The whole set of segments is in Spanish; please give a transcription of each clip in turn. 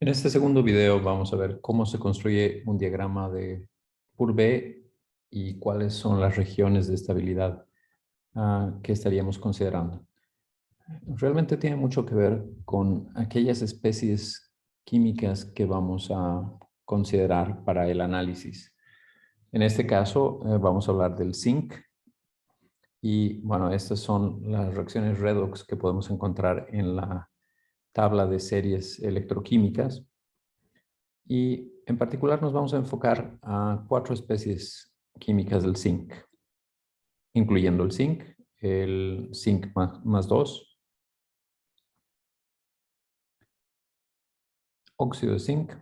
En este segundo video vamos a ver cómo se construye un diagrama de PUR-B y cuáles son las regiones de estabilidad que estaríamos considerando. Realmente tiene mucho que ver con aquellas especies químicas que vamos a considerar para el análisis. En este caso vamos a hablar del zinc y bueno, estas son las reacciones redox que podemos encontrar en la tabla de series electroquímicas. Y en particular nos vamos a enfocar a 4 especies químicas del zinc, incluyendo el zinc más 2, óxido de zinc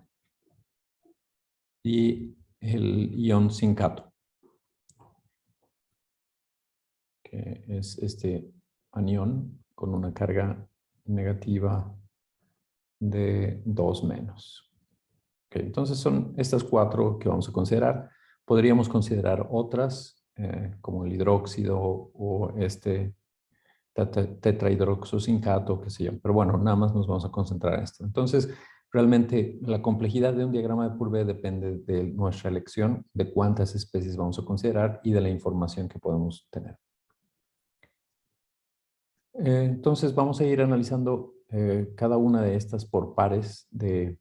y el ion zincato, que es este anión con una carga negativa de 2 menos. Okay, entonces son estas 4 que vamos a considerar. Podríamos considerar otras, como el hidróxido o este tetrahidroxozincato, qué sé yo. Pero bueno, nada más nos vamos a concentrar en esto. Entonces, realmente la complejidad de un diagrama de PUR-B depende de nuestra elección, de cuántas especies vamos a considerar y de la información que podemos tener. Entonces, vamos a ir analizando cada una de estas por pares de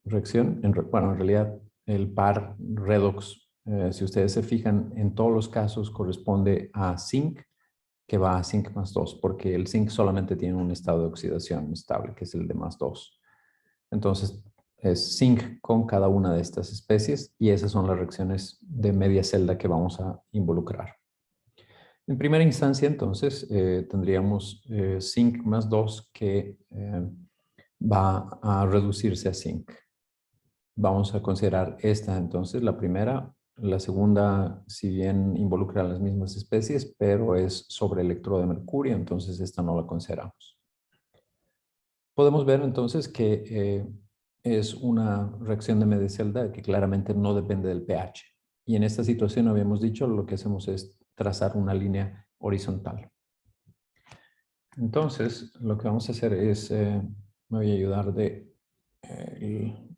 reacción. Bueno, en realidad, el par redox, si ustedes se fijan, en todos los casos corresponde a zinc, que va a zinc más 2, porque el zinc solamente tiene un estado de oxidación estable, que es el de más 2. Entonces, es zinc con cada una de estas especies y esas son las reacciones de media celda que vamos a involucrar. En primera instancia, entonces, tendríamos zinc más 2 que va a reducirse a zinc. Vamos a considerar esta entonces, la primera. La segunda, si bien involucra a las mismas especies, pero es sobre electrodo de mercurio, entonces esta no la consideramos. Podemos ver entonces que es una reacción de media celda que claramente no depende del pH. Y en esta situación habíamos dicho, lo que hacemos es trazar una línea horizontal. Entonces, lo que vamos a hacer es, me voy a ayudar de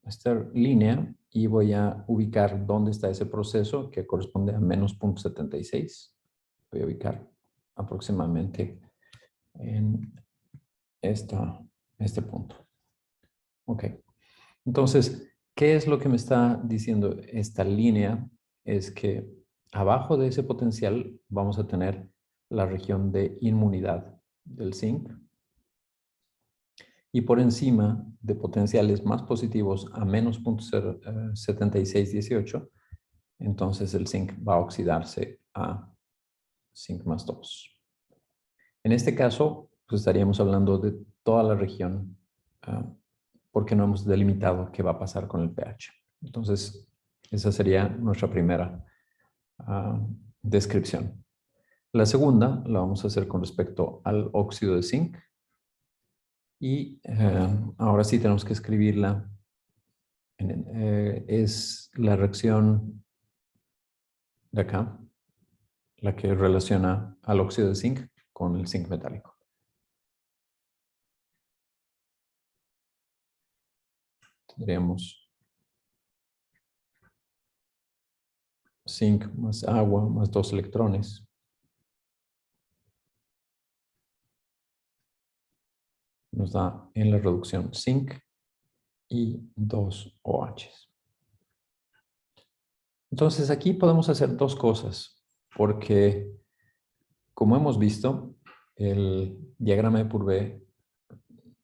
esta línea y voy a ubicar dónde está ese proceso que corresponde a menos 0.76. Voy a ubicar aproximadamente en este punto. Ok. Entonces, ¿qué es lo que me está diciendo esta línea? Es que abajo de ese potencial vamos a tener la región de inmunidad del zinc. Y por encima de potenciales más positivos a menos 0.7618, entonces el zinc va a oxidarse a zinc más 2. En este caso, pues estaríamos hablando de toda la región, porque no hemos delimitado qué va a pasar con el pH. Entonces, esa sería nuestra primera descripción. La segunda la vamos a hacer con respecto al óxido de zinc. Y ahora sí tenemos que escribirla. Es la reacción de acá, la que relaciona al óxido de zinc con el zinc metálico. Tendríamos zinc más agua más 2 electrones. Nos da en la reducción zinc y 2 OH. Entonces aquí podemos hacer dos cosas, porque como hemos visto, el diagrama de PUR-B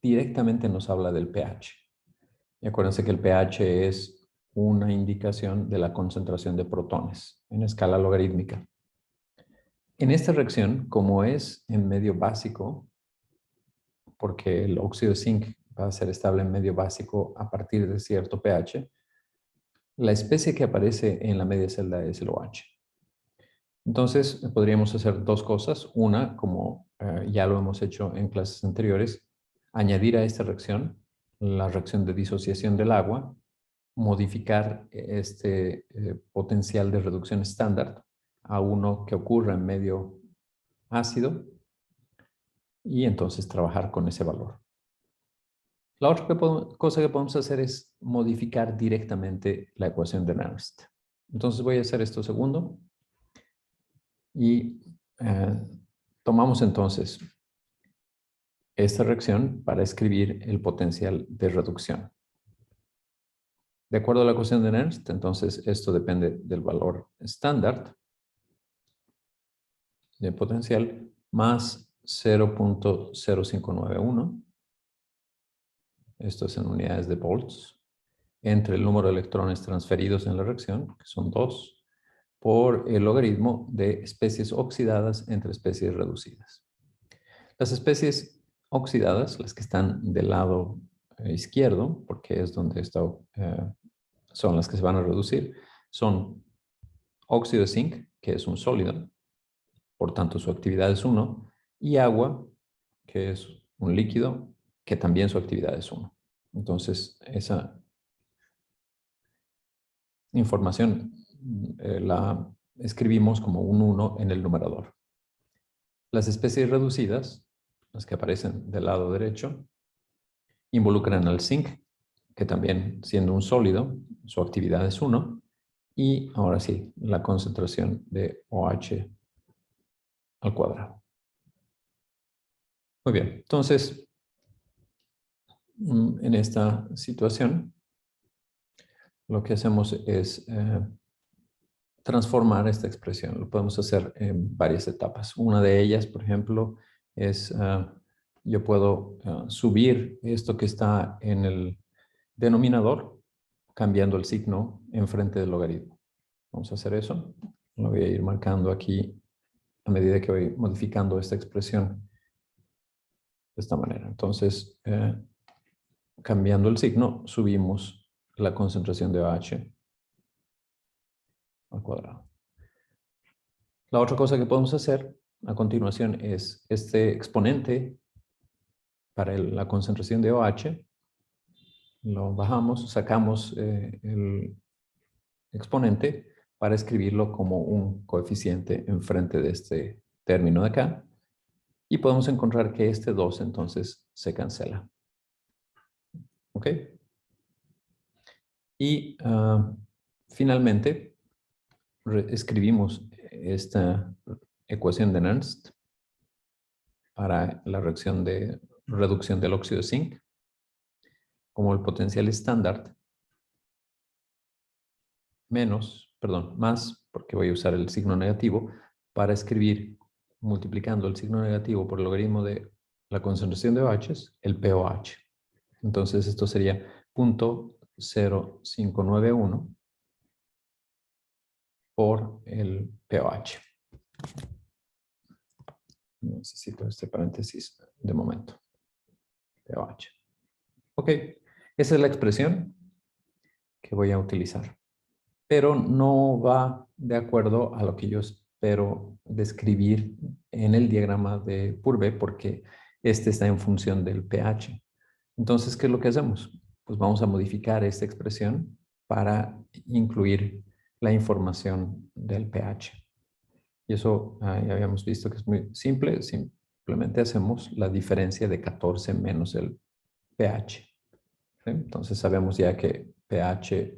directamente nos habla del pH. Y acuérdense que el pH es una indicación de la concentración de protones en escala logarítmica. En esta reacción, como es en medio básico, porque el óxido de zinc va a ser estable en medio básico a partir de cierto pH, la especie que aparece en la media celda es el OH. Entonces, podríamos hacer dos cosas. Una, como ya lo hemos hecho en clases anteriores, añadir a esta reacción la reacción de disociación del agua, modificar este potencial de reducción estándar a uno que ocurra en medio ácido y entonces trabajar con ese valor. La otra cosa que podemos hacer es modificar directamente la ecuación de Nernst. Entonces voy a hacer esto segundo y tomamos entonces esta reacción para escribir el potencial de reducción. De acuerdo a la ecuación de Nernst, entonces esto depende del valor estándar de potencial más 0.0591. Esto es en unidades de volts, entre el número de electrones transferidos en la reacción, que son 2, por el logaritmo de especies oxidadas entre especies reducidas. Las especies oxidadas, las que están del lado izquierdo, porque es donde son las que se van a reducir, son óxido de zinc, que es un sólido, por tanto su actividad es 1, y agua, que es un líquido, que también su actividad es 1. Entonces, esa información la escribimos como un 1 en el numerador. Las especies reducidas, las que aparecen del lado derecho, involucran al zinc, que también siendo un sólido, su actividad es 1, y ahora sí, la concentración de OH al cuadrado. Muy bien, entonces, en esta situación, lo que hacemos es transformar esta expresión. Lo podemos hacer en varias etapas. Una de ellas, por ejemplo, es yo puedo subir esto que está en el denominador cambiando el signo enfrente del logaritmo. Vamos a hacer eso. Lo voy a ir marcando aquí a medida que voy modificando esta expresión de esta manera. Entonces, cambiando el signo, subimos la concentración de OH al cuadrado. La otra cosa que podemos hacer a continuación es este exponente para la concentración de OH, lo bajamos, sacamos el exponente para escribirlo como un coeficiente enfrente de este término de acá, y podemos encontrar que este 2 entonces se cancela. ¿Ok? Y finalmente escribimos esta ecuación de Nernst para la reacción de reducción del óxido de zinc como el potencial estándar más, porque voy a usar el signo negativo, para escribir multiplicando el signo negativo por el logaritmo de la concentración de OH, el pOH. Entonces esto sería 0.0591 por el pOH. Necesito este paréntesis de momento. pOH. Ok, esa es la expresión que voy a utilizar, pero no va de acuerdo a lo que yo espero describir en el diagrama de Purbe, porque este está en función del pH. Entonces, ¿qué es lo que hacemos? Pues vamos a modificar esta expresión para incluir la información del pH. Y eso ya habíamos visto que es muy simple. Simplemente hacemos la diferencia de 14 menos el pH. ¿Sí? Entonces sabemos ya que pH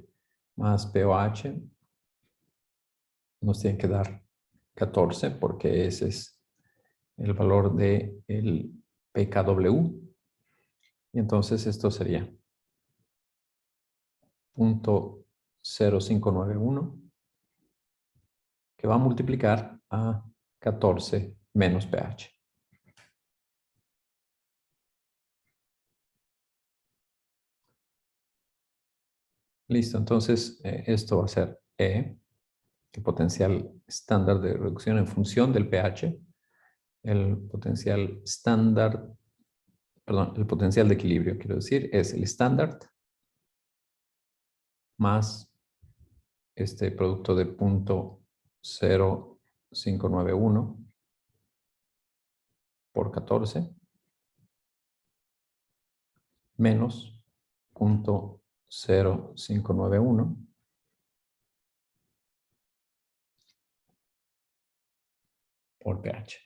más pOH nos tiene que dar 14 porque ese es el valor del pKw. Y entonces esto sería 0.0591 que va a multiplicar a 14 menos pH. Listo, entonces esto va a ser E, el potencial estándar de reducción en función del pH, el potencial estándar, perdón, el potencial de equilibrio, quiero decir, es el estándar más este producto de 0.0591 por 14 menos 0.0591 por pH.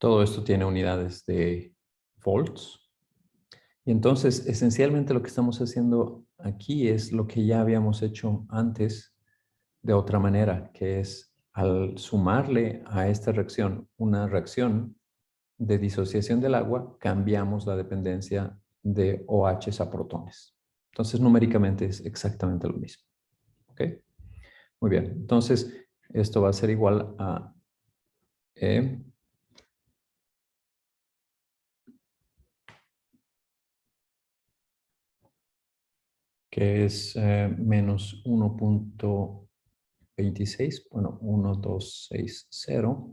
Todo esto tiene unidades de volts. Y entonces, esencialmente lo que estamos haciendo aquí es lo que ya habíamos hecho antes de otra manera, que es al sumarle a esta reacción una reacción de disociación del agua, cambiamos la dependencia de OH a protones. Entonces, numéricamente es exactamente lo mismo. ¿Ok? Muy bien. Entonces, esto va a ser igual a E que es menos 1.26, bueno, 1260,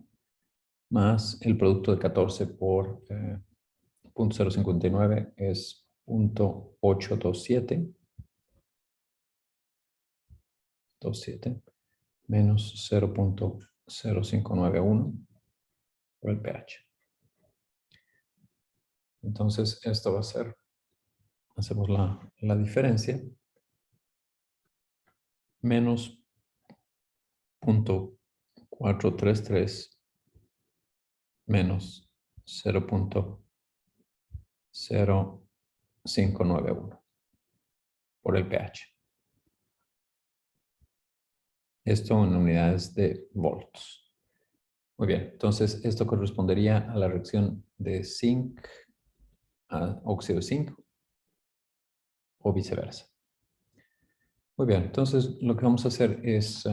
más el producto de 14 por 0.059 es 0.827, menos 0.0591 por el pH. Entonces, esto va a ser, hacemos la diferencia, menos 0.433 menos 0.0591 por el pH. Esto en unidades de volts. Muy bien, entonces esto correspondería a la reacción de zinc a óxido de zinc o viceversa. Muy bien, entonces lo que vamos a hacer es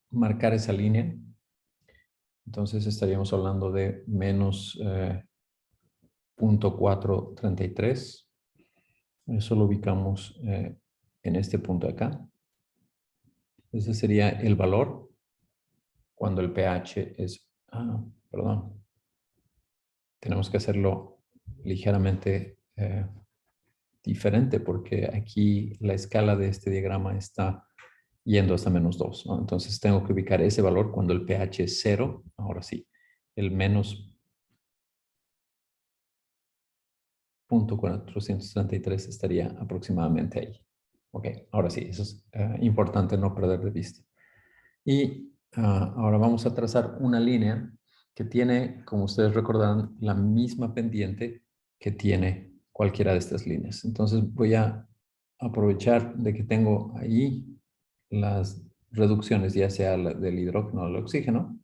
marcar esa línea. Entonces estaríamos hablando de menos 0.433. Eso lo ubicamos en este punto de acá. Ese sería el valor cuando el pH es... perdón. Tenemos que hacerlo ligeramente diferente porque aquí la escala de este diagrama está yendo hasta menos 2, ¿no? Entonces tengo que ubicar ese valor cuando el pH es 0. Ahora sí, el menos 0.433 estaría aproximadamente ahí. Ok, ahora sí, eso es importante no perder de vista. Y ahora vamos a trazar una línea que tiene, como ustedes recordarán, la misma pendiente que tiene cualquiera de estas líneas. Entonces voy a aprovechar de que tengo ahí las reducciones, ya sea del hidrógeno al oxígeno.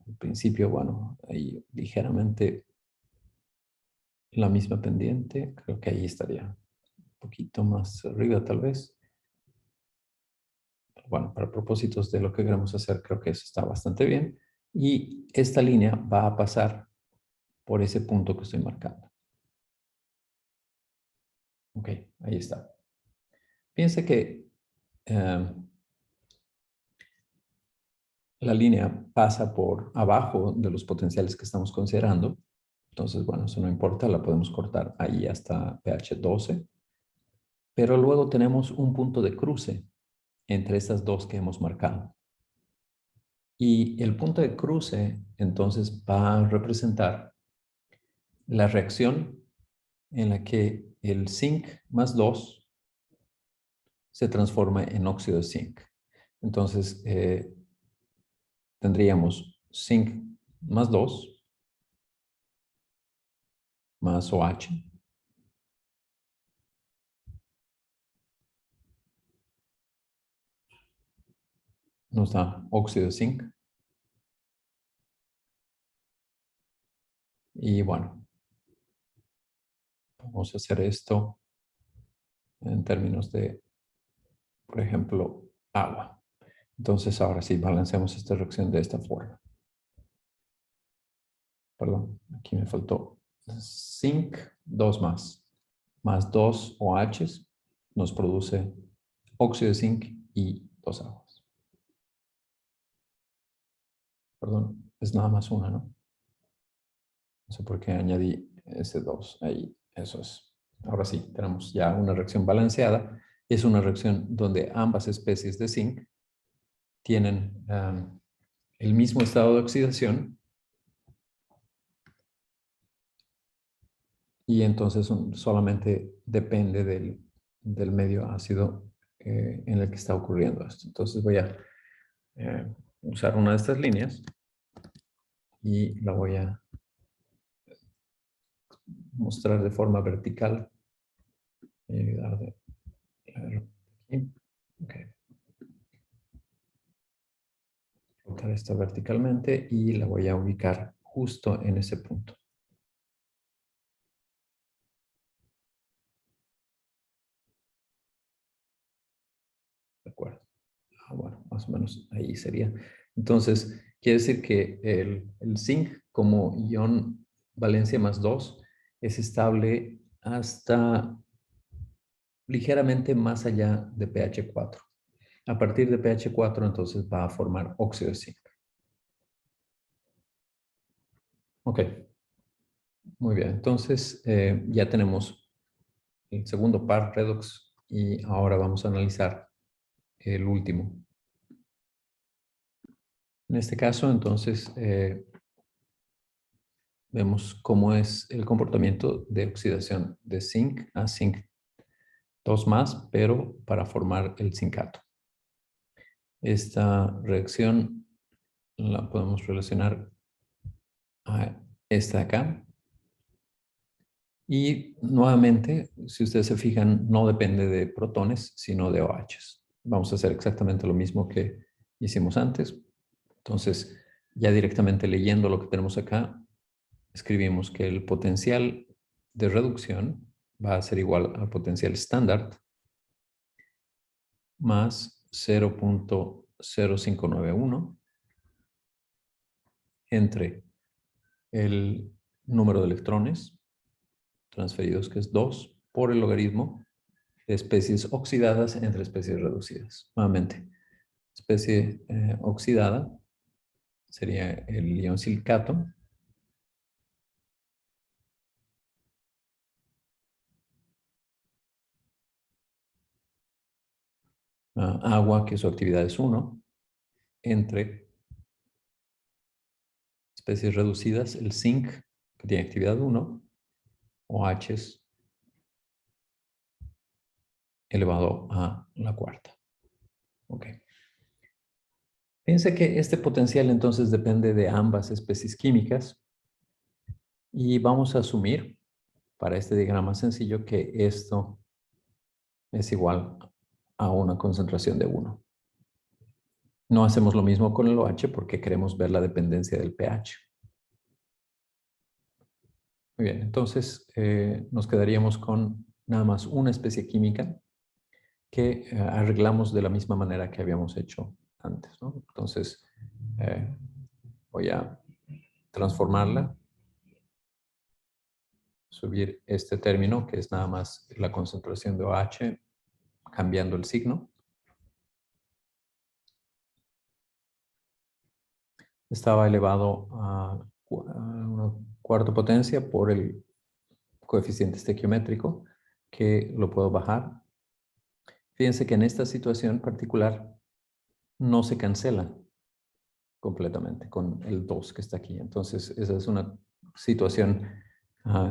Al principio, bueno, ahí ligeramente la misma pendiente. Creo que ahí estaría un poquito más arriba tal vez. Bueno, para propósitos de lo que queremos hacer, creo que eso está bastante bien. Y esta línea va a pasar por ese punto que estoy marcando. Ok, ahí está. Piense que la línea pasa por abajo de los potenciales que estamos considerando. Entonces, bueno, eso no importa, la podemos cortar ahí hasta pH 12. Pero luego tenemos un punto de cruce entre estas dos que hemos marcado. Y el punto de cruce, entonces, va a representar la reacción en la que el zinc más 2 se transforma en óxido de zinc. Entonces, tendríamos zinc más 2 más OH nos da óxido de zinc. Y bueno, vamos a hacer esto en términos de, por ejemplo, agua. Entonces, ahora sí, balanceamos esta reacción de esta forma. Perdón, aquí me faltó zinc, 2 más 2 OHs nos produce óxido de zinc y 2 aguas. Perdón, es nada más una, ¿no? No sé por qué añadí ese 2 ahí. Eso es. Ahora sí, tenemos ya una reacción balanceada. Es una reacción donde ambas especies de zinc tienen el mismo estado de oxidación y entonces solamente depende del medio ácido en el que está ocurriendo esto. Entonces voy a usar una de estas líneas y la voy a mostrar de forma vertical. Voy a ayudar de aquí. Ok. Colocar esta verticalmente y la voy a ubicar justo en ese punto. De acuerdo. Bueno, más o menos ahí sería. Entonces, quiere decir que el zinc como ion valencia +2 es estable hasta ligeramente más allá de pH 4. A partir de pH 4, entonces va a formar óxido de zinc. Ok, muy bien. Entonces, ya tenemos el segundo par redox y ahora vamos a analizar el último. En este caso, entonces, vemos cómo es el comportamiento de oxidación de zinc a zinc 2+, pero para formar el zincato. Esta reacción la podemos relacionar a esta de acá. Y nuevamente, si ustedes se fijan, no depende de protones, sino de OHs. Vamos a hacer exactamente lo mismo que hicimos antes. Entonces, ya directamente leyendo lo que tenemos acá, escribimos que el potencial de reducción va a ser igual al potencial estándar más 0.0591 entre el número de electrones transferidos, que es 2, por el logaritmo de especies oxidadas entre especies reducidas. Nuevamente, especie oxidada sería el ion silicato. Agua, que su actividad es 1, entre especies reducidas, el zinc, que tiene actividad 1, OHs elevado a la cuarta. Ok. Fíjense que este potencial entonces depende de ambas especies químicas y vamos a asumir para este diagrama sencillo que esto es igual a una concentración de 1. No hacemos lo mismo con el OH porque queremos ver la dependencia del pH. Muy bien, entonces nos quedaríamos con nada más una especie química que arreglamos de la misma manera que habíamos hecho antes, ¿no? Entonces voy a transformarla, subir este término que es nada más la concentración de OH cambiando el signo. Estaba elevado a una cuarta potencia por el coeficiente estequiométrico, que lo puedo bajar. Fíjense que en esta situación particular no se cancela completamente con el 2 que está aquí. Entonces, esa es una situación,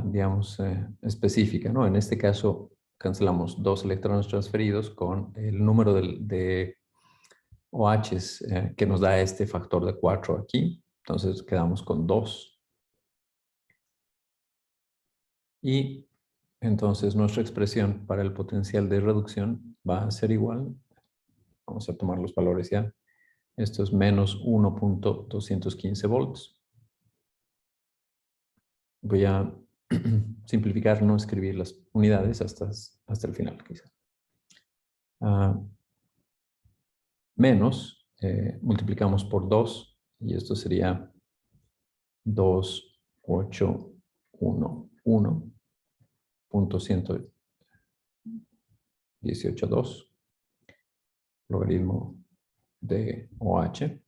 digamos, específica, ¿no? En este caso, cancelamos 2 electrones transferidos con el número de OHs que nos da este factor de 4 aquí. Entonces, quedamos con 2. Y entonces nuestra expresión para el potencial de reducción va a ser igual. Vamos a tomar los valores ya. Esto es menos 1.215 volts. Voy a simplificar, no escribir las unidades hasta el final, quizás. Menos, multiplicamos por 2 y esto sería 2811.118.2 logaritmo de OH.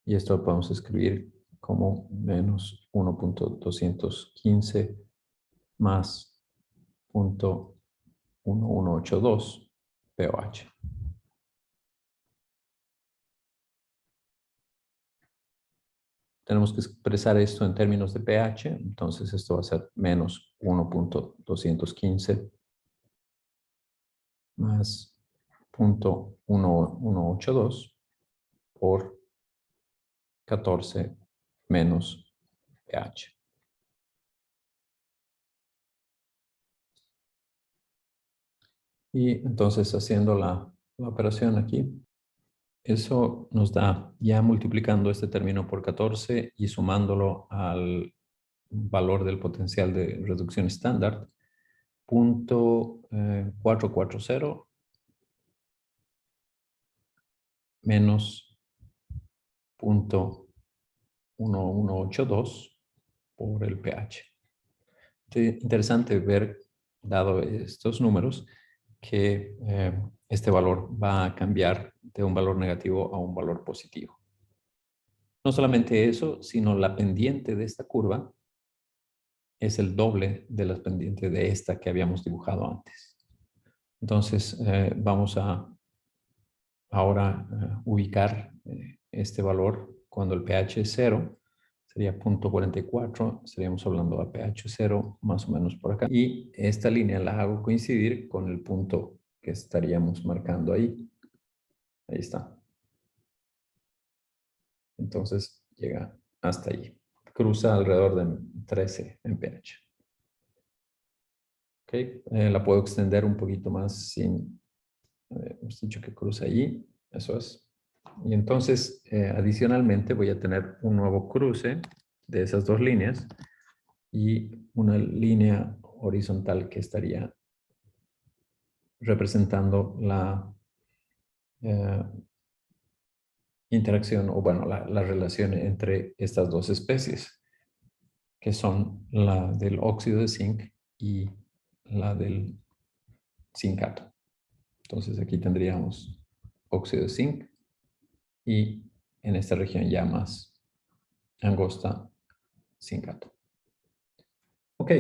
Y esto lo podemos escribir como menos 1.215 más 0.1182 pOH. Tenemos que expresar esto en términos de pH, entonces esto va a ser menos 1.215 más 0.1182 por 14 menos pH. Y entonces haciendo la operación aquí, eso nos da, ya multiplicando este término por 14 y sumándolo al valor del potencial de reducción estándar, 0.440 menos 0.1182 por el pH. Interesante ver, dado estos números, que este valor va a cambiar de un valor negativo a un valor positivo. No solamente eso, sino la pendiente de esta curva es el doble de la pendiente de esta que habíamos dibujado antes. Entonces, vamos a ahora ubicar este valor cuando el pH es 0, sería 0.44, estaríamos hablando a pH 0 más o menos por acá. Y esta línea la hago coincidir con el punto que estaríamos marcando ahí. Ahí está. Entonces llega hasta allí. Cruza alrededor de 13 en pH. Okay. La puedo extender un poquito más sin, hemos dicho que cruza allí. Eso es. Y entonces, adicionalmente, voy a tener un nuevo cruce de esas dos líneas y una línea horizontal que estaría representando la interacción, o bueno, la relación entre estas dos especies, que son la del óxido de zinc y la del zincato. Entonces, aquí tendríamos óxido de zinc y en esta región ya más angosta, zincato. Ok,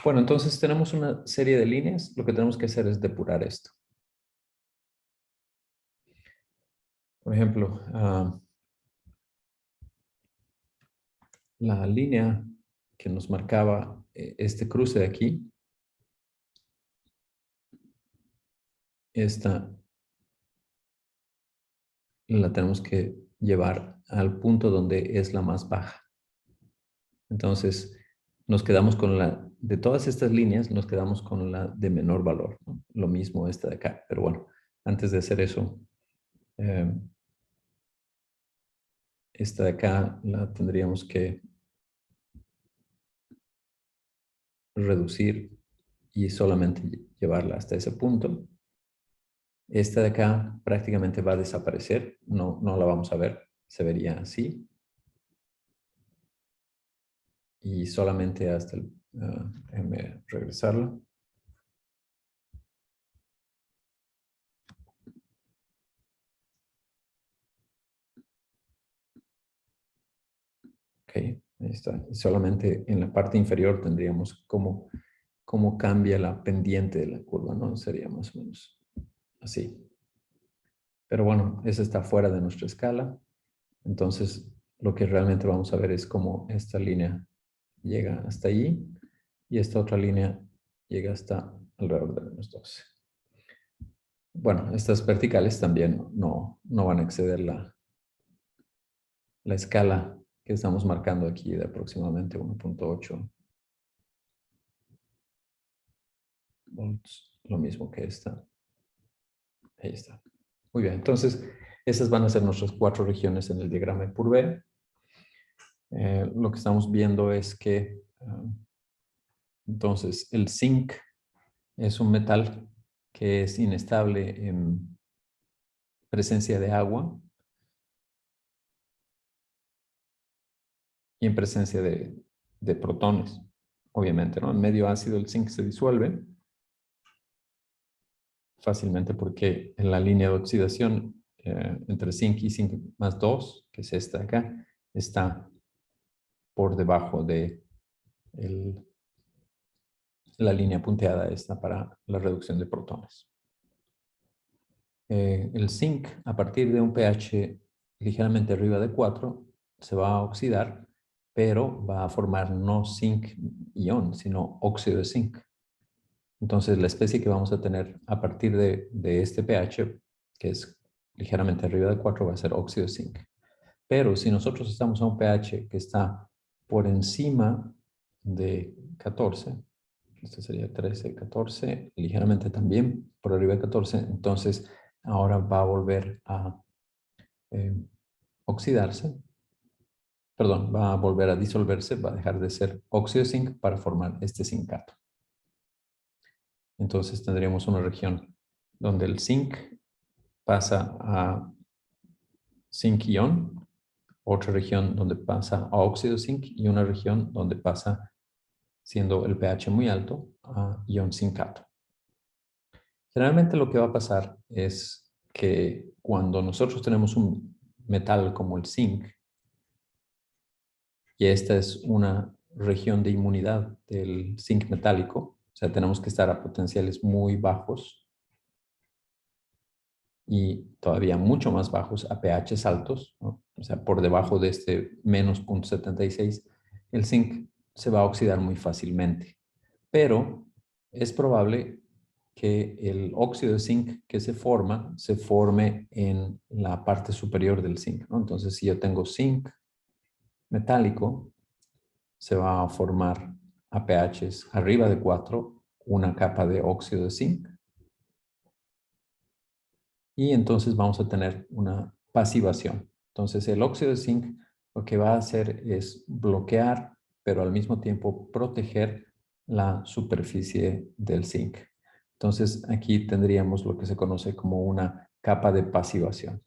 bueno, entonces tenemos una serie de líneas. Lo que tenemos que hacer es depurar esto. Por ejemplo, la línea que nos marcaba este cruce de aquí, esta la tenemos que llevar al punto donde es la más baja. Entonces, nos quedamos con de todas estas líneas, nos quedamos con la de menor valor, ¿no? Lo mismo esta de acá. Pero bueno, antes de hacer eso, esta de acá la tendríamos que reducir y solamente llevarla hasta ese punto. Esta de acá prácticamente va a desaparecer, no la vamos a ver, se vería así. Y solamente hasta el, déjenme regresarlo. Ok, ahí está. Y solamente en la parte inferior tendríamos cómo cambia la pendiente de la curva, ¿no? Sería más o menos así. Pero bueno, esa está fuera de nuestra escala. Entonces, lo que realmente vamos a ver es cómo esta línea llega hasta allí y esta otra línea llega hasta alrededor de menos 12. Bueno, estas verticales también no van a exceder la escala que estamos marcando aquí de aproximadamente 1.8 volts, lo mismo que esta. Ahí está. Muy bien, entonces esas van a ser nuestras 4 regiones en el diagrama de Purvé. Lo que estamos viendo es que entonces el zinc es un metal que es inestable en presencia de agua y en presencia de protones, obviamente, ¿no? En medio ácido el zinc se disuelve fácilmente porque en la línea de oxidación entre zinc y zinc más 2, que es esta de acá, está por debajo de la línea punteada esta para la reducción de protones. El zinc, a partir de un pH ligeramente arriba de 4, se va a oxidar, pero va a formar no zinc ion, sino óxido de zinc. Entonces, la especie que vamos a tener a partir de este pH, que es ligeramente arriba de 4, va a ser óxido de zinc. Pero si nosotros estamos a un pH que está por encima de 14, este sería 13, 14, ligeramente también por arriba de 14, entonces ahora va a volver a oxidarse, perdón, va a volver a disolverse, va a dejar de ser óxido de zinc para formar este zincato. Entonces tendríamos una región donde el zinc pasa a zinc-ion, otra región donde pasa a óxido de zinc y una región donde pasa, siendo el pH muy alto, a ion zincato. Generalmente lo que va a pasar es que cuando nosotros tenemos un metal como el zinc, y esta es una región de inmunidad del zinc metálico, o sea, tenemos que estar a potenciales muy bajos y todavía mucho más bajos a pHs altos, ¿no? O sea, por debajo de este menos 0.76, el zinc se va a oxidar muy fácilmente. Pero es probable que el óxido de zinc que se forme en la parte superior del zinc, ¿no? Entonces, si yo tengo zinc metálico, se va a formar a pHs arriba de 4 una capa de óxido de zinc. Y entonces vamos a tener una pasivación. Entonces el óxido de zinc lo que va a hacer es bloquear, pero al mismo tiempo proteger la superficie del zinc. Entonces aquí tendríamos lo que se conoce como una capa de pasivación.